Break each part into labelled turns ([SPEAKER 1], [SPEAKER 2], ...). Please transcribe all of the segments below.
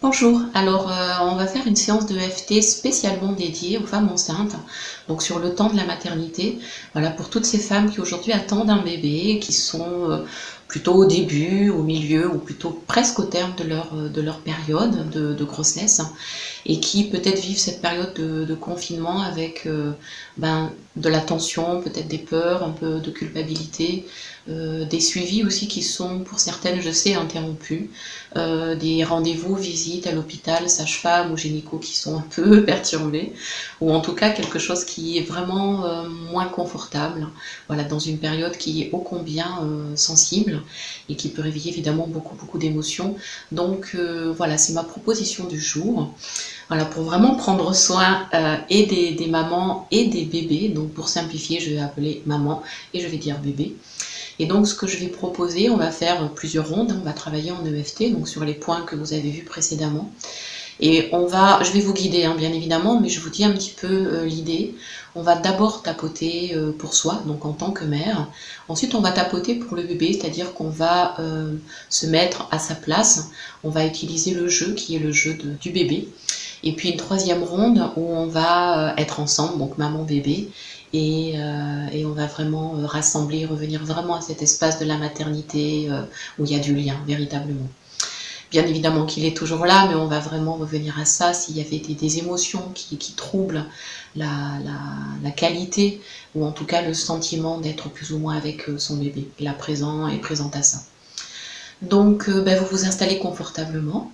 [SPEAKER 1] Bonjour, alors on va faire une séance de EFT spécialement dédiée aux femmes enceintes, donc sur le temps de la maternité, voilà pour toutes ces femmes qui aujourd'hui attendent un bébé, qui sont plutôt au début, au milieu ou plutôt presque au terme de leur période de grossesse et qui peut-être vivent cette période de confinement avec de la tension, peut-être des peurs, un peu de culpabilité, des suivis aussi qui sont pour certaines, je sais, interrompus, des rendez-vous, visites à l'hôpital, sage-femme ou gynéco qui sont un peu perturbés, ou en tout cas quelque chose qui est vraiment moins confortable, voilà, dans une période qui est ô combien sensible et qui peut réveiller évidemment beaucoup d'émotions. Donc voilà, c'est ma proposition du jour. Voilà, pour vraiment prendre soin et des mamans et des bébés. Donc pour simplifier, je vais appeler maman et je vais dire bébé. Et donc ce que je vais proposer, on va faire plusieurs rondes, on va travailler en EFT, donc sur les points que vous avez vus précédemment. Et je vais vous guider bien évidemment, mais je vous dis un petit peu l'idée. On va d'abord tapoter pour soi, donc en tant que mère. Ensuite, on va tapoter pour le bébé, c'est-à-dire qu'on va se mettre à sa place. On va utiliser le jeu qui est le jeu du bébé. Et puis une troisième ronde où on va être ensemble, donc maman-bébé, et on va vraiment rassembler, revenir vraiment à cet espace de la maternité où il y a du lien, véritablement. Bien évidemment qu'il est toujours là, mais on va vraiment revenir à ça s'il y avait des émotions qui troublent la qualité, ou en tout cas le sentiment d'être plus ou moins avec son bébé, là présent et présente à ça. Donc vous vous installez confortablement,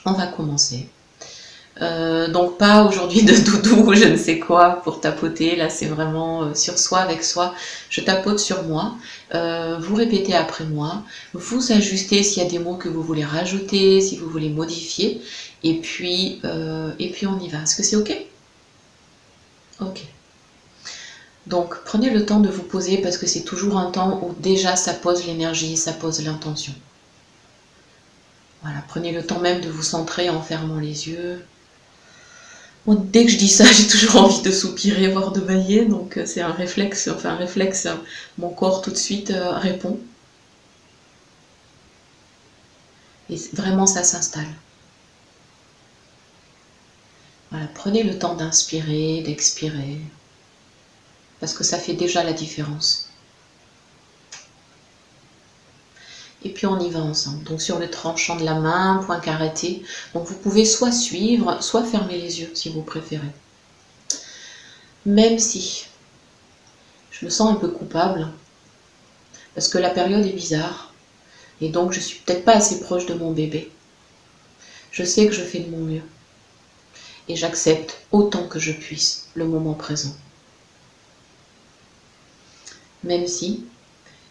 [SPEAKER 1] on va commencer. Donc pas aujourd'hui de doudou ou je ne sais quoi pour tapoter, là c'est vraiment sur soi, avec soi. Je tapote sur moi, vous répétez après moi, vous ajustez s'il y a des mots que vous voulez rajouter, si vous voulez modifier, et puis on y va. Est-ce que c'est ok? Ok. Donc prenez le temps de vous poser parce que c'est toujours un temps où déjà ça pose l'énergie, ça pose l'intention. Voilà, prenez le temps même de vous centrer en fermant les yeux. Moi, dès que je dis ça, j'ai toujours envie de soupirer, voire de bailler, donc c'est un réflexe, mon corps tout de suite répond. Et vraiment, ça s'installe. Voilà, prenez le temps d'inspirer, d'expirer, parce que ça fait déjà la différence. Et puis on y va ensemble. Donc sur le tranchant de la main, point arrêté. Donc vous pouvez soit suivre, soit fermer les yeux si vous préférez. Même si je me sens un peu coupable, parce que la période est bizarre, et donc je suis peut-être pas assez proche de mon bébé. Je sais que je fais de mon mieux. Et j'accepte autant que je puisse le moment présent. Même si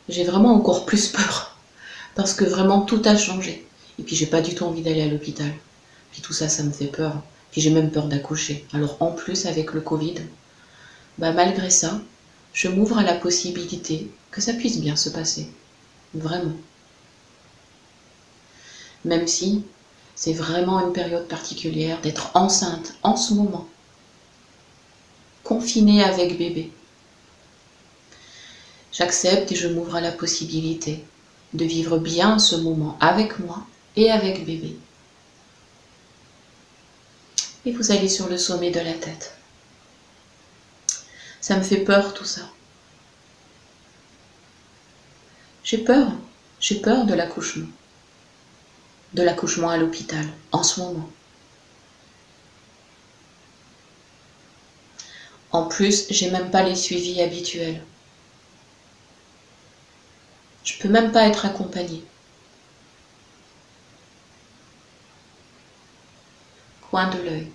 [SPEAKER 1] j'ai vraiment encore plus peur. Parce que vraiment tout a changé. Et puis j'ai pas du tout envie d'aller à l'hôpital. Puis tout ça, ça me fait peur. Puis j'ai même peur d'accoucher. Alors en plus avec le Covid, malgré ça, je m'ouvre à la possibilité que ça puisse bien se passer. Vraiment. Même si c'est vraiment une période particulière d'être enceinte en ce moment. Confinée avec bébé. J'accepte et je m'ouvre à la possibilité de vivre bien ce moment avec moi et avec bébé. Et vous allez sur le sommet de la tête. Ça me fait peur tout ça. J'ai peur de l'accouchement à l'hôpital en ce moment. En plus, j'ai même pas les suivis habituels. Je peux même pas être accompagnée. Coin de l'œil.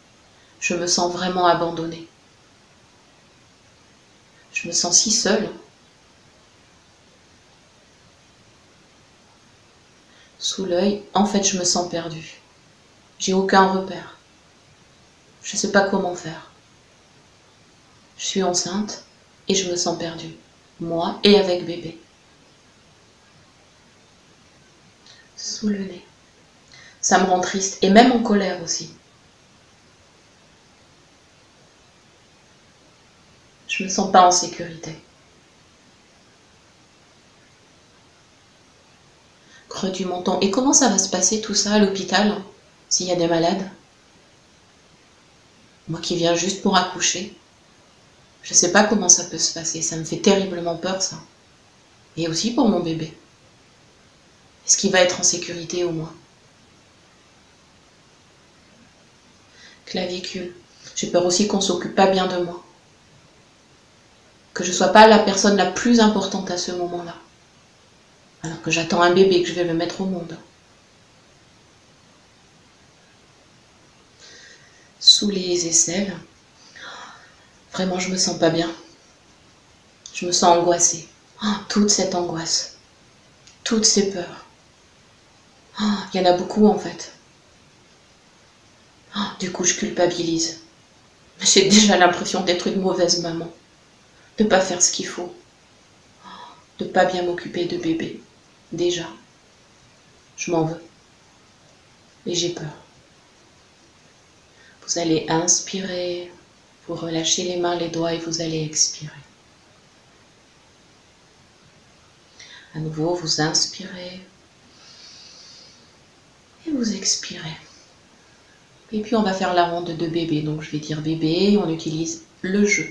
[SPEAKER 1] Je me sens vraiment abandonnée. Je me sens si seule. Sous l'œil, en fait, je me sens perdue. J'ai aucun repère. Je ne sais pas comment faire. Je suis enceinte et je me sens perdue. Moi et avec bébé. Sous le nez. Ça me rend triste et même en colère aussi. Je me sens pas en sécurité. Creux du menton. Et comment ça va se passer tout ça à l'hôpital? s'il y a des malades, moi qui viens juste pour accoucher, je ne sais pas comment ça peut se passer, ça me fait terriblement peur ça. Et aussi pour mon bébé. Est-ce qu'il va être en sécurité au moins? Clavicule. J'ai peur aussi qu'on s'occupe pas bien de moi. Que je ne sois pas la personne la plus importante à ce moment-là. Alors que j'attends un bébé, que je vais le mettre au monde. Sous les aisselles, vraiment je me sens pas bien. Je me sens angoissée. Oh, toute cette angoisse. Toutes ces peurs. Oh, il y en a beaucoup en fait. Oh, du coup je culpabilise. J'ai déjà l'impression d'être une mauvaise maman. De pas faire ce qu'il faut. De pas bien m'occuper de bébé. Déjà. Je m'en veux. Et j'ai peur. Vous allez inspirer, vous relâchez les mains, les doigts et vous allez expirer. À nouveau, vous inspirez et vous expirez. Et puis on va faire la ronde de bébé. Donc je vais dire bébé, on utilise le je.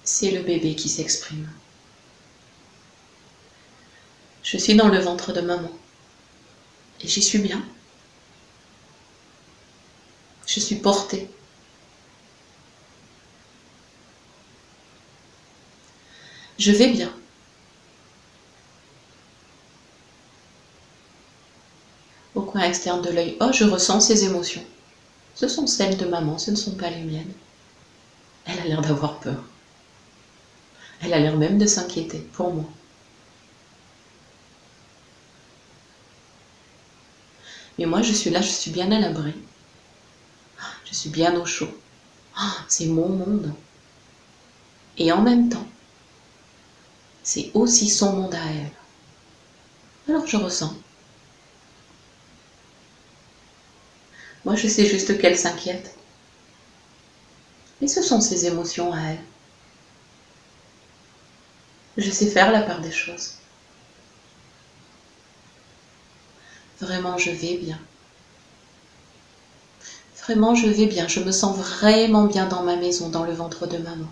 [SPEAKER 1] C'est le bébé qui s'exprime. Je suis dans le ventre de maman. Et j'y suis bien. Je suis portée. Je vais bien. Au coin externe de l'œil, oh, je ressens ces émotions. Ce sont celles de maman, ce ne sont pas les miennes. Elle a l'air d'avoir peur. Elle a l'air même de s'inquiéter pour moi. Mais moi, je suis là, je suis bien à l'abri. Je suis bien au chaud. C'est mon monde. Et en même temps, c'est aussi son monde à elle. Alors je ressens. Moi, je sais juste qu'elle s'inquiète. Mais ce sont ses émotions à elle. Je sais faire la part des choses. Vraiment, je vais bien. Vraiment, je vais bien. Je me sens vraiment bien dans ma maison, dans le ventre de maman.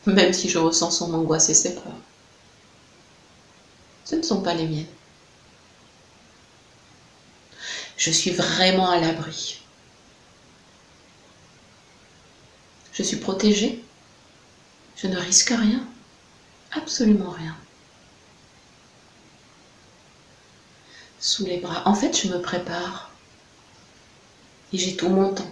[SPEAKER 1] Même si je ressens son angoisse et ses peurs. Ce ne sont pas les miennes. Je suis vraiment à l'abri. Je suis protégée. Je ne risque rien. Absolument rien. Sous les bras. En fait, je me prépare. Et j'ai tout mon temps.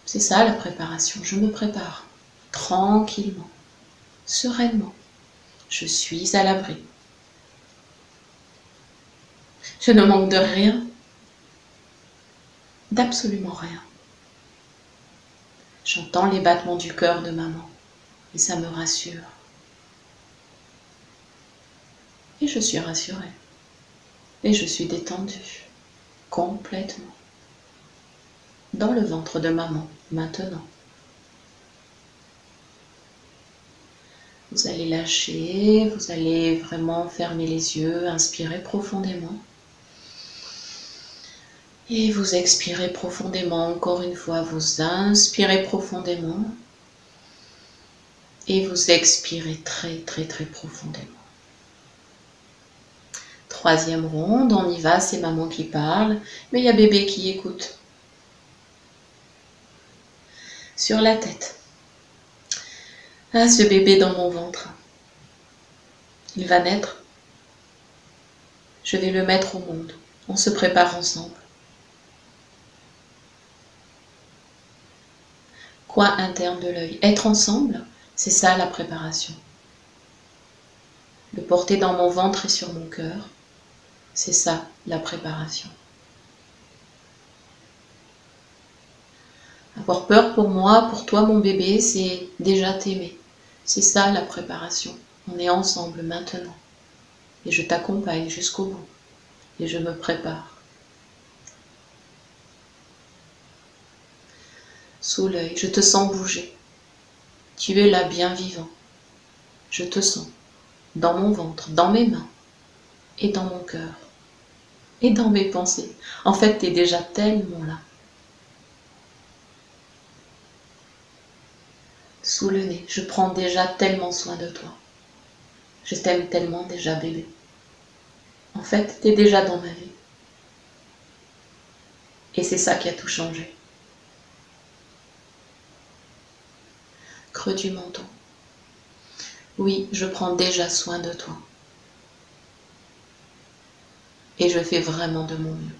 [SPEAKER 1] C'est ça la préparation. Je me prépare. Tranquillement. Sereinement. Je suis à l'abri. Je ne manque de rien. D'absolument rien. J'entends les battements du cœur de maman. Et ça me rassure. Et je suis rassurée. Et je suis détendue. Complètement. Dans le ventre de maman, maintenant. Vous allez lâcher, vous allez vraiment fermer les yeux, inspirer profondément. Et vous expirez profondément, encore une fois, vous inspirez profondément. Et vous expirez très très très profondément. Troisième ronde, on y va, c'est maman qui parle, mais il y a bébé qui écoute. Sur la tête. Ah, ce bébé dans mon ventre. Il va naître. Je vais le mettre au monde. On se prépare ensemble. Coin interne de l'œil. Être ensemble, c'est ça la préparation. Le porter dans mon ventre et sur mon cœur, c'est ça la préparation. Avoir peur pour moi, pour toi mon bébé, c'est déjà t'aimer. C'est ça la préparation. On est ensemble maintenant. Et je t'accompagne jusqu'au bout. Et je me prépare. Sous l'œil, je te sens bouger. Tu es là bien vivant. Je te sens dans mon ventre, dans mes mains et dans mon cœur. et dans mes pensées. En fait, tu es déjà tellement là. Sous le nez, je prends déjà tellement soin de toi. Je t'aime tellement déjà, bébé. En fait, tu es déjà dans ma vie. Et c'est ça qui a tout changé. Creux du menton. Oui, je prends déjà soin de toi. Et je fais vraiment de mon mieux.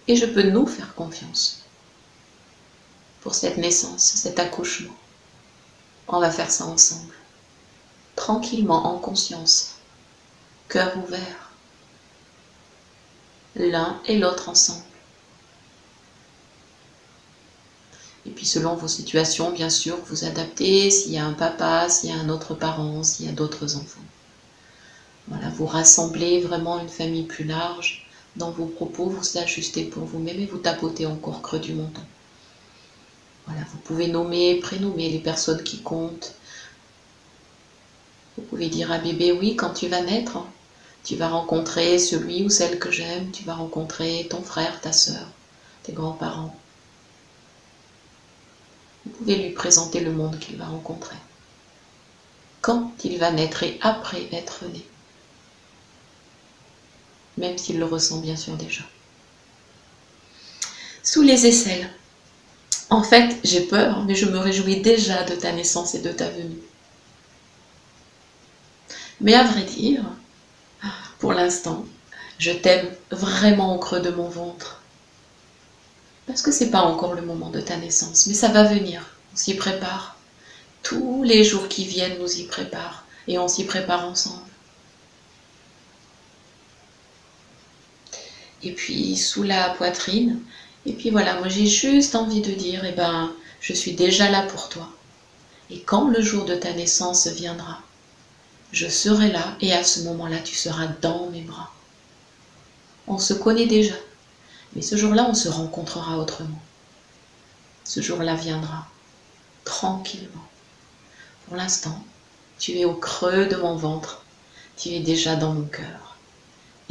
[SPEAKER 1] Et je peux nous faire confiance pour cette naissance, cet accouchement. On va faire ça ensemble, tranquillement, en conscience, cœur ouvert, l'un et l'autre ensemble. Et puis selon vos situations, bien sûr, vous adaptez, s'il y a un papa, s'il y a un autre parent, s'il y a d'autres enfants. Voilà, vous rassemblez vraiment une famille plus large. Dans vos propos, vous ajustez pour vous-même et vous tapotez encore creux du menton. Voilà, vous pouvez nommer, prénommer les personnes qui comptent. Vous pouvez dire à bébé, oui, quand tu vas naître, tu vas rencontrer celui ou celle que j'aime, tu vas rencontrer ton frère, ta sœur, tes grands-parents. Vous pouvez lui présenter le monde qu'il va rencontrer. Quand il va naître et après être né. Même s'il le ressent bien sûr déjà. Sous les aisselles. En fait, j'ai peur, mais je me réjouis déjà de ta naissance et de ta venue. Mais à vrai dire, pour l'instant, je t'aime vraiment au creux de mon ventre. Parce que c'est pas encore le moment de ta naissance, mais ça va venir, on s'y prépare. Tous les jours qui viennent nous y préparent, et on s'y prépare ensemble. Et puis sous la poitrine, et puis voilà, moi j'ai juste envie de dire, eh ben, je suis déjà là pour toi. Et quand le jour de ta naissance viendra, je serai là, et à ce moment-là, tu seras dans mes bras. On se connaît déjà, mais ce jour-là, on se rencontrera autrement. Ce jour-là viendra, tranquillement. Pour l'instant, tu es au creux de mon ventre, tu es déjà dans mon cœur.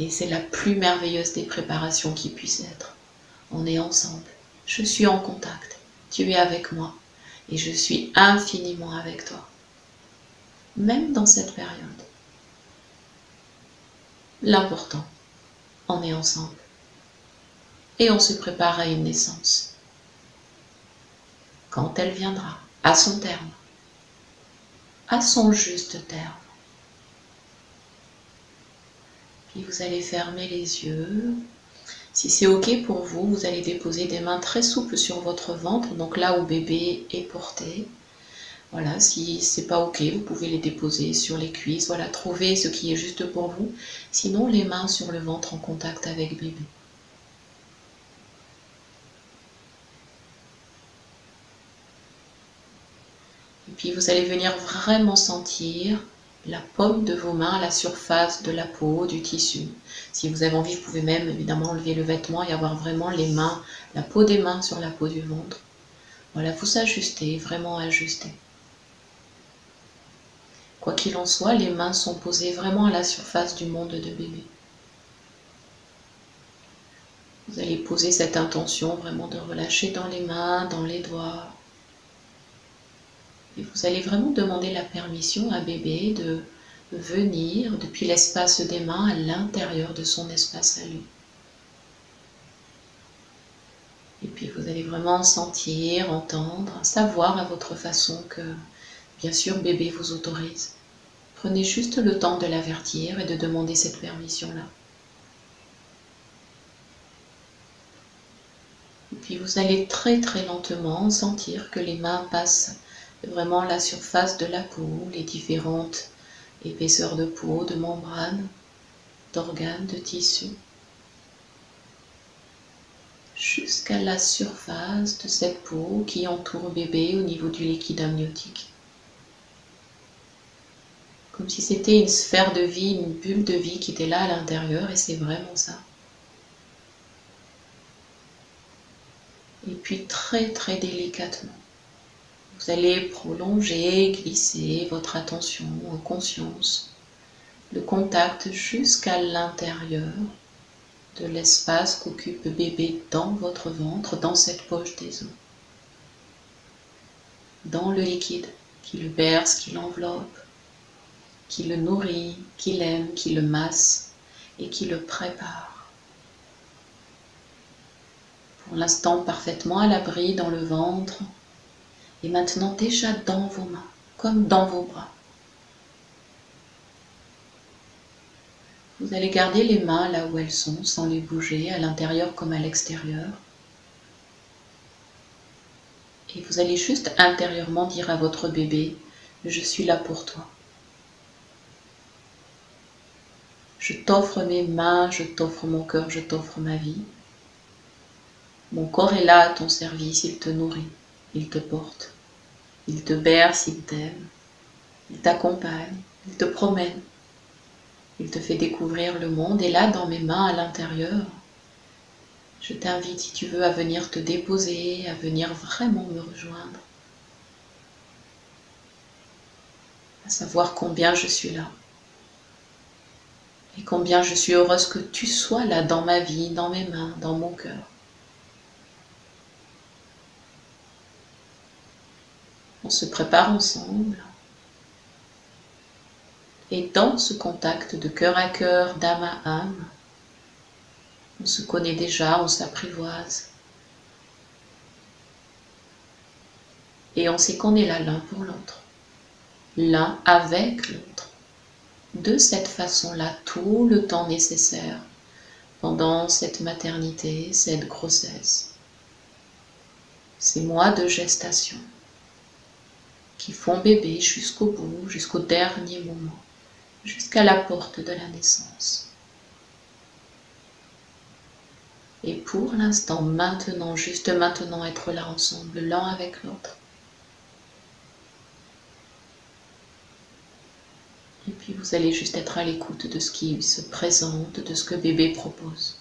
[SPEAKER 1] Et c'est la plus merveilleuse des préparations qui puisse être. On est ensemble, je suis en contact, tu es avec moi, et je suis infiniment avec toi. Même dans cette période. L'important, on est ensemble. Et on se prépare à une naissance. Quand elle viendra, à son terme, à son juste terme. Puis vous allez fermer les yeux. Si c'est ok pour vous, vous allez déposer des mains très souples sur votre ventre, donc là où bébé est porté. Voilà, si c'est pas ok, vous pouvez les déposer sur les cuisses. Voilà, trouvez ce qui est juste pour vous. Sinon, les mains sur le ventre en contact avec bébé. Et puis vous allez venir vraiment sentir la paume de vos mains à la surface de la peau, du tissu. Si vous avez envie, vous pouvez même évidemment enlever le vêtement et avoir vraiment les mains, la peau des mains sur la peau du ventre. Voilà, vous ajustez, vraiment ajustez. Quoi qu'il en soit, les mains sont posées vraiment à la surface du monde de bébé. Vous allez poser cette intention vraiment de relâcher dans les mains, dans les doigts. Et vous allez vraiment demander la permission à bébé de venir depuis l'espace des mains à l'intérieur de son espace à lui. Et puis vous allez vraiment sentir, entendre, savoir à votre façon que, bien sûr, bébé vous autorise. Prenez juste le temps de l'avertir et de demander cette permission-là. Et puis vous allez très très lentement sentir que les mains passent vraiment la surface de la peau, les différentes épaisseurs de peau, de membranes, d'organes, de tissus, jusqu'à la surface de cette peau qui entoure bébé au niveau du liquide amniotique. Comme si c'était une sphère de vie, une bulle de vie qui était là à l'intérieur, et c'est vraiment ça. Et puis très très délicatement, vous allez prolonger, glisser votre attention en conscience le contact jusqu'à l'intérieur de l'espace qu'occupe bébé dans votre ventre, dans cette poche des os, dans le liquide qui le berce, qui l'enveloppe, qui le nourrit, qui l'aime, qui le masse et qui le prépare. Pour l'instant parfaitement à l'abri dans le ventre et maintenant déjà dans vos mains, comme dans vos bras. Vous allez garder les mains là où elles sont, sans les bouger, à l'intérieur comme à l'extérieur. Et vous allez juste intérieurement dire à votre bébé, je suis là pour toi. Je t'offre mes mains, je t'offre mon cœur, je t'offre ma vie. Mon corps est là à ton service, il te nourrit, il te porte, il te berce, il t'aime, il t'accompagne, il te promène. Il te fait découvrir le monde et là, dans mes mains à l'intérieur, je t'invite, si tu veux, à venir te déposer, à venir vraiment me rejoindre, à savoir combien je suis là et combien je suis heureuse que tu sois là dans ma vie, dans mes mains, dans mon cœur. On se prépare ensemble et dans ce contact de cœur à cœur, d'âme à âme, on se connaît déjà, on s'apprivoise. Et on sait qu'on est là l'un pour l'autre, l'un avec l'autre, de cette façon-là, tout le temps nécessaire, pendant cette maternité, cette grossesse. Ces mois de gestation qui font bébé jusqu'au bout, jusqu'au dernier moment, jusqu'à la porte de la naissance. Et pour l'instant, maintenant, juste maintenant, être là ensemble, l'un avec l'autre. Et puis vous allez juste être à l'écoute de ce qui se présente, de ce que bébé propose.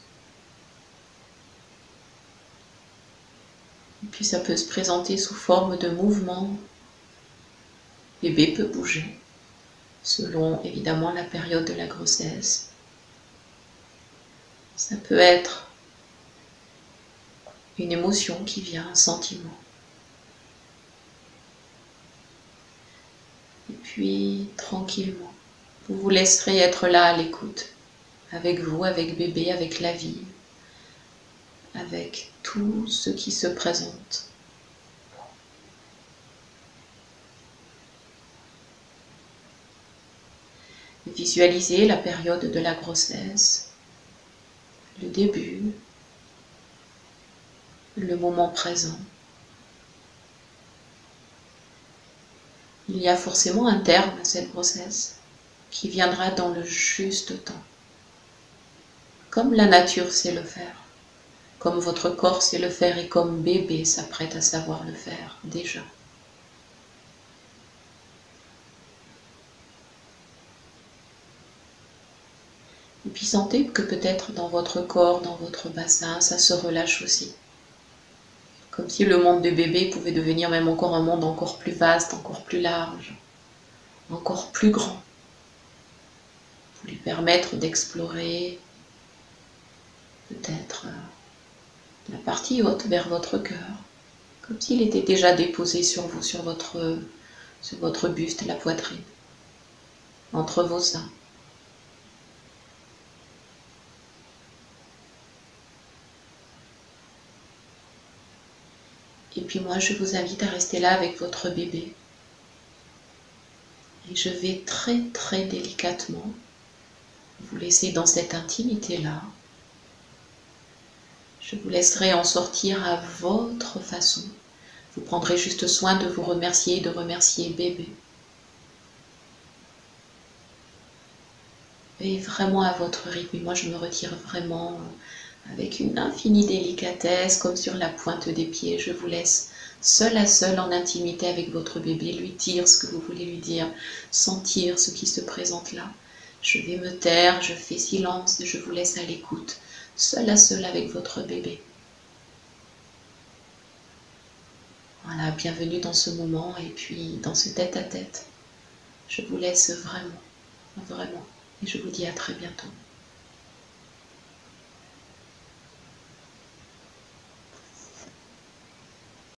[SPEAKER 1] Et puis ça peut se présenter sous forme de mouvement. Bébé peut bouger, selon évidemment la période de la grossesse. Ça peut être une émotion qui vient, un sentiment. Et puis, tranquillement, vous vous laisserez être là à l'écoute, avec vous, avec bébé, avec la vie, avec tout ce qui se présente. Visualisez la période de la grossesse, le début, le moment présent. Il y a forcément un terme à cette grossesse qui viendra dans le juste temps, comme la nature sait le faire, comme votre corps sait le faire et comme bébé s'apprête à savoir le faire déjà. Et puis sentez que peut-être dans votre corps, dans votre bassin, ça se relâche aussi. Comme si le monde de bébé pouvait devenir même encore un monde encore plus vaste, encore plus large, encore plus grand, pour lui permettre d'explorer peut-être la partie haute vers votre cœur, comme s'il était déjà déposé sur vous, sur votre buste, la poitrine, entre vos seins. Et puis moi, je vous invite à rester là avec votre bébé. Et je vais très très délicatement vous laisser dans cette intimité-là. Je vous laisserai en sortir à votre façon. Vous prendrez juste soin de vous remercier et de remercier bébé. Et vraiment à votre rythme. Et moi, je me retire vraiment avec une infinie délicatesse, comme sur la pointe des pieds. Je vous laisse seul à seul en intimité avec votre bébé, lui dire ce que vous voulez lui dire, sentir ce qui se présente là. Je vais me taire, je fais silence et je vous laisse à l'écoute, seul à seul avec votre bébé. Voilà, bienvenue dans ce moment et puis dans ce tête-à-tête. Je vous laisse vraiment, vraiment. et je vous dis à très bientôt.